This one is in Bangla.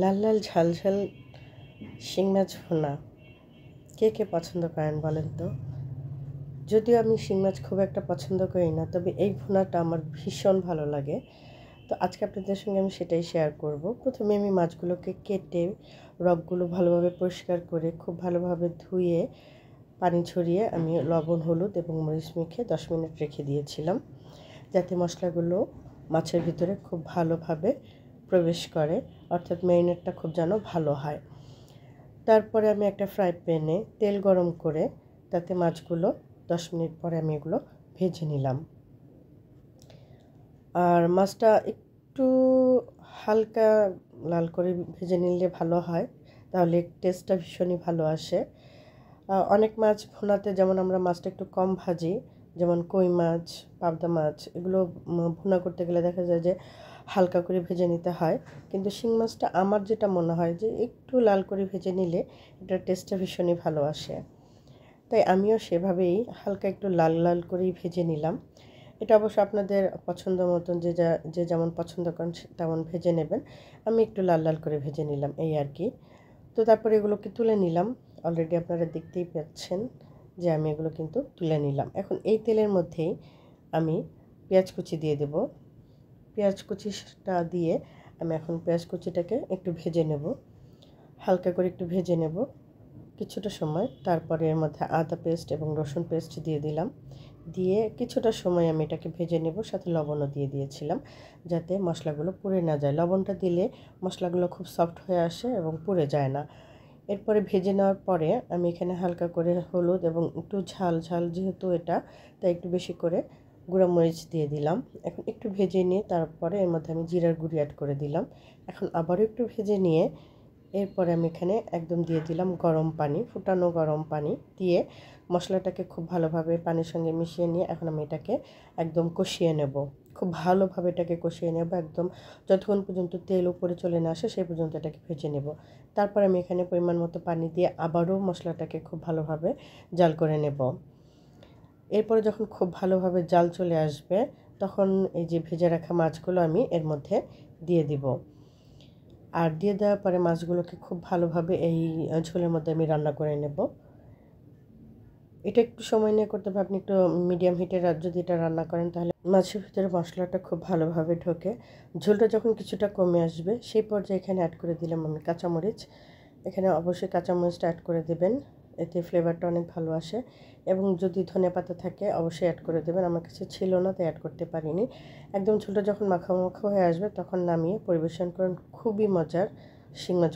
লাল লাল ঝাল ঝাল শিং মাছ ভুনা কে কে পছন্দ করেন বলেন তো? যদিও আমি শিং মাছ খুব একটা পছন্দ করি না, তবে এই ভুনাটা আমার ভীষণ ভালো লাগে। তো আজকে আপনাদের সঙ্গে আমি সেটাই শেয়ার করব। প্রথমে আমি মাছগুলোকে কেটে রগগুলো ভালোভাবে পরিষ্কার করে খুব ভালোভাবে ধুয়ে পানি ঝরিয়ে আমি লবণ, হলুদ এবং মরিচ মেখে 10 মিনিট রেখে দিয়েছিলাম, যাতে মশলাগুলো মাছের ভিতরে খুব ভালোভাবে প্রবেশ করে, অর্থাৎ ম্যারিনেটটা খুব যেন ভালো হয়। তারপরে আমি একটা ফ্রাই প্যানে তেল গরম করে তাতে মাছগুলো 10 মিনিট পরে আমি এগুলো ভেজে নিলাম। আর মাছটা একটু হালকা লাল করে ভেজে নিলে ভালো হয়, তাহলে টেস্টটা ভীষণই ভালো আসে। অনেক মাছ ভুনাতে যেমন আমরা মাছটা একটু কম ভাজি, যেমন কই মাছ, পাবদা মাছ, এগুলো ভুনা করতে গেলে দেখা যায় যে হালকা করে ভেজে নিতে হয়। কিন্তু শিং মাছটা আমার যেটা মনে হয় যে একটু লাল করে ভেজে নিলে এটার টেস্টটা ভীষণই ভালো আসে। তাই আমিও সেভাবেই হালকা একটু লাল লাল করেই ভেজে নিলাম। এটা অবশ্য আপনাদের পছন্দ মতন যে যেমন পছন্দ করেন তেমন ভেজে নেবেন। আমি একটু লাল লাল করে ভেজে নিলাম, এই আর কি। তো তারপরে এগুলোকে তুলে নিলাম। অলরেডি আপনারা দেখতেই পাচ্ছেন যে আমি এগুলো কিন্তু তুলে নিলাম। এখন এই তেলের মধ্যেই আমি পেঁয়াজ কুচি দিয়ে দেব। পেঁয়াজ কুচিটা দিয়ে আমি এখন পেঁয়াজ কুচিটাকে একটু ভেজে নেব, হালকা করে একটু ভেজে নেব কিছুটা সময়। তারপরে এর মধ্যে আদা পেস্ট এবং রসুন পেস্ট দিয়ে দিলাম। দিয়ে কিছুটা সময় আমি এটাকে ভেজে নেব, সাথে লবণও দিয়ে দিয়েছিলাম যাতে মশলাগুলো পুড়ে না যায়। লবণটা দিলে মশলাগুলো খুব সফট হয়ে আসে এবং পুড়ে যায় না। এরপরে ভেজে নেওয়ার পরে আমি এখানে হালকা করে হলুদ এবং একটু ঝাল ঝাল যেহেতু এটা, তাই একটু বেশি করে গুঁড়া মরিচ দিয়ে দিলাম। এখন একটু ভেজে নিয়ে তারপরে এর মধ্যে আমি জিরার গুঁড়ি অ্যাড করে দিলাম। এখন আবারও একটু ভেজে নিয়ে এরপরে আমি এখানে একদম দিয়ে দিলাম গরম পানি, ফুটানো গরম পানি দিয়ে মশলাটাকে খুব ভালোভাবে পানির সঙ্গে মিশিয়ে নিয়ে এখন আমি এটাকে একদম কষিয়ে নেব। খুব ভালোভাবে এটাকে কষিয়ে নেব, একদম যতক্ষণ পর্যন্ত তেল উপরে চলে না আসে সেই পর্যন্ত এটাকে ভেজে নেব। তারপর আমি এখানে পরিমাণ মতো পানি দিয়ে আবারও মশলাটাকে খুব ভালোভাবে জাল করে নেব। এরপরে যখন খুব ভালোভাবে জাল চলে আসবে তখন এই যে ভেজে রাখা মাছগুলো আমি এর মধ্যে দিয়ে দিব। আর দিয়ে দেওয়ার পরে মাছগুলোকে খুব ভালোভাবে এই ঝোলের মধ্যে আমি রান্না করে নেব। এটা একটু সময় নিয়ে করতে হবে। আপনি একটু মিডিয়াম হিটে যদি এটা রান্না করেন তাহলে মাছের ভিতরে মশলাটা খুব ভালোভাবে ঢোকে। ঝোলটা যখন কিছুটা কমে আসবে সেই পর্যায়ে এখানে অ্যাড করে দিলাম আমি কাঁচামরিচ। এখানে অবশ্যই কাঁচামরিচটা অ্যাড করে দেবেন, এতে ফ্লেভারটা অনেক ভালো আসে। এবং যদি ধনেপাতা থাকে অবশ্যই অ্যাড করে দেবেন। আমার কাছে ছিল না তাই অ্যাড করতে পারিনি। একদম ঝোলটা যখন মাখা মাখা হয়ে আসবে তখন নামিয়ে পরিবেশন করুন। খুবই মজার শিং মাছ।